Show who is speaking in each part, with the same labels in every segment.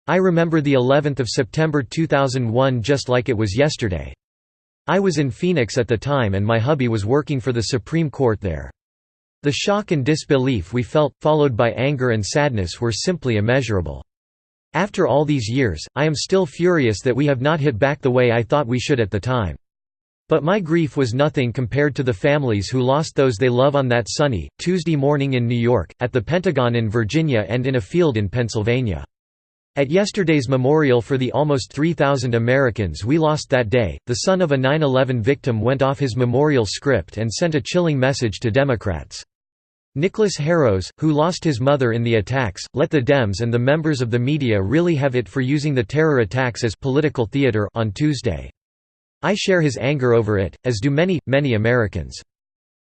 Speaker 1: I remember the 11th of September 2001 just like it was yesterday. I was in Phoenix at the time and my hubby was working for the Supreme Court there. The shock and disbelief we felt, followed by anger and sadness, were simply immeasurable. After all these years, I am still furious that we have not hit back the way I thought we should at the time. But my grief was nothing compared to the families who lost those they love on that sunny, Tuesday morning in New York, at the Pentagon in Virginia and in a field in Pennsylvania. At yesterday's memorial for the almost 3,000 Americans we lost that day, the son of a 9/11 victim went off his memorial script and sent a chilling message to Democrats. Nicholas Haros, who lost his mother in the attacks, let the Dems and the members of the media really have it for using the terror attacks as political theater on Tuesday. I share his anger over it, as do many, many Americans.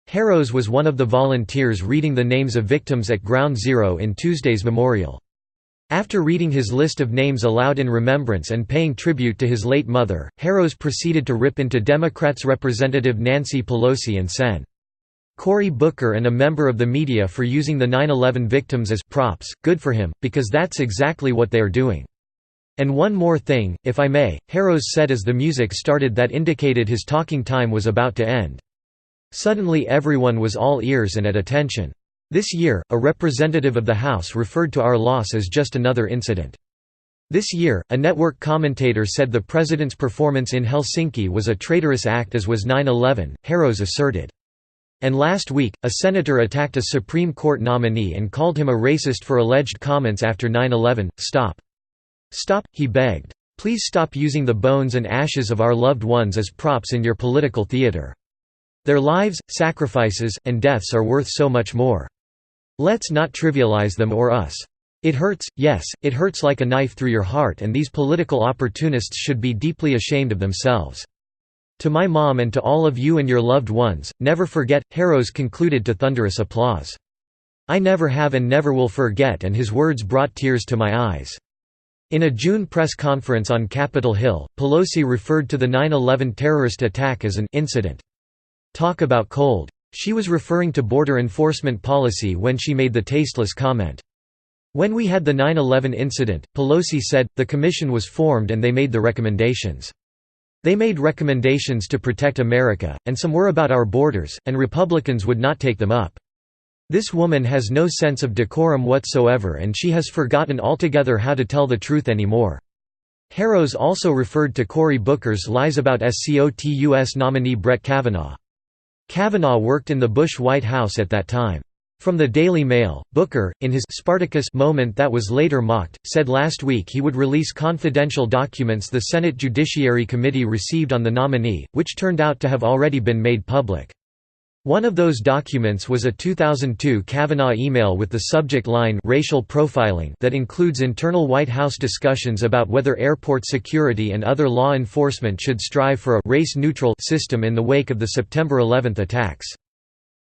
Speaker 1: Haros was one of the volunteers reading the names of victims at Ground Zero in Tuesday's memorial. After reading his list of names aloud in remembrance and paying tribute to his late mother, Haros proceeded to rip into Democrats Representative Nancy Pelosi and Sen. Cory Booker and a member of the media for using the 9/11 victims as props. Good for him, because that's exactly what they are doing. And one more thing, if I may, Haros said as the music started that indicated his talking time was about to end. Suddenly everyone was all ears and at attention. This year, a representative of the House referred to our loss as just another incident. This year, a network commentator said the president's performance in Helsinki was a traitorous act as was 9/11, Haros asserted. And last week, a senator attacked a Supreme Court nominee and called him a racist for alleged comments after 9/11. Stop. Stop, he begged. Please stop using the bones and ashes of our loved ones as props in your political theater. Their lives, sacrifices, and deaths are worth so much more. Let's not trivialize them or us. It hurts, yes, it hurts like a knife through your heart, and these political opportunists should be deeply ashamed of themselves. To my mom and to all of you and your loved ones, never forget, Haros concluded to thunderous applause. I never have and never will forget, and his words brought tears to my eyes. In a June press conference on Capitol Hill, Pelosi referred to the 9/11 terrorist attack as an incident. Talk about cold. She was referring to border enforcement policy when she made the tasteless comment. When we had the 9/11 incident, Pelosi said, the commission was formed and they made the recommendations. They made recommendations to protect America, and some were about our borders, and Republicans would not take them up. This woman has no sense of decorum whatsoever, and she has forgotten altogether how to tell the truth anymore. Haros also referred to Cory Booker's lies about SCOTUS nominee Brett Kavanaugh. Kavanaugh worked in the Bush White House at that time. From the Daily Mail, Booker, in his Spartacus moment that was later mocked, said last week he would release confidential documents the Senate Judiciary Committee received on the nominee, which turned out to have already been made public. One of those documents was a 2002 Kavanaugh email with the subject line "racial profiling" that includes internal White House discussions about whether airport security and other law enforcement should strive for a race-neutral system in the wake of the September 11 attacks.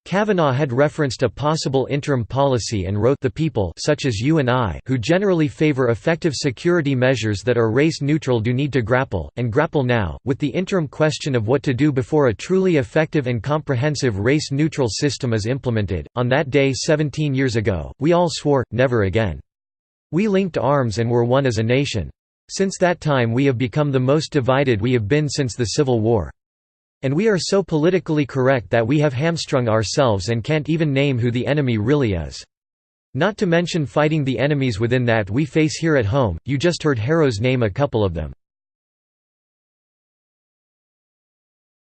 Speaker 1: Kavanaugh had referenced a possible interim policy and wrote, "The people such as you and I who generally favor effective security measures that are race-neutral do need to grapple, and grapple now, with the interim question of what to do before a truly effective and comprehensive race-neutral system is implemented." On that day 17 years ago, we all swore, never again. We linked arms and were one as a nation. Since that time we have become the most divided we have been since the Civil War. And we are so politically correct that we have hamstrung ourselves and can't even name who the enemy really is. Not to mention fighting the enemies within that we face here at home. You just heard Haros name a couple of them.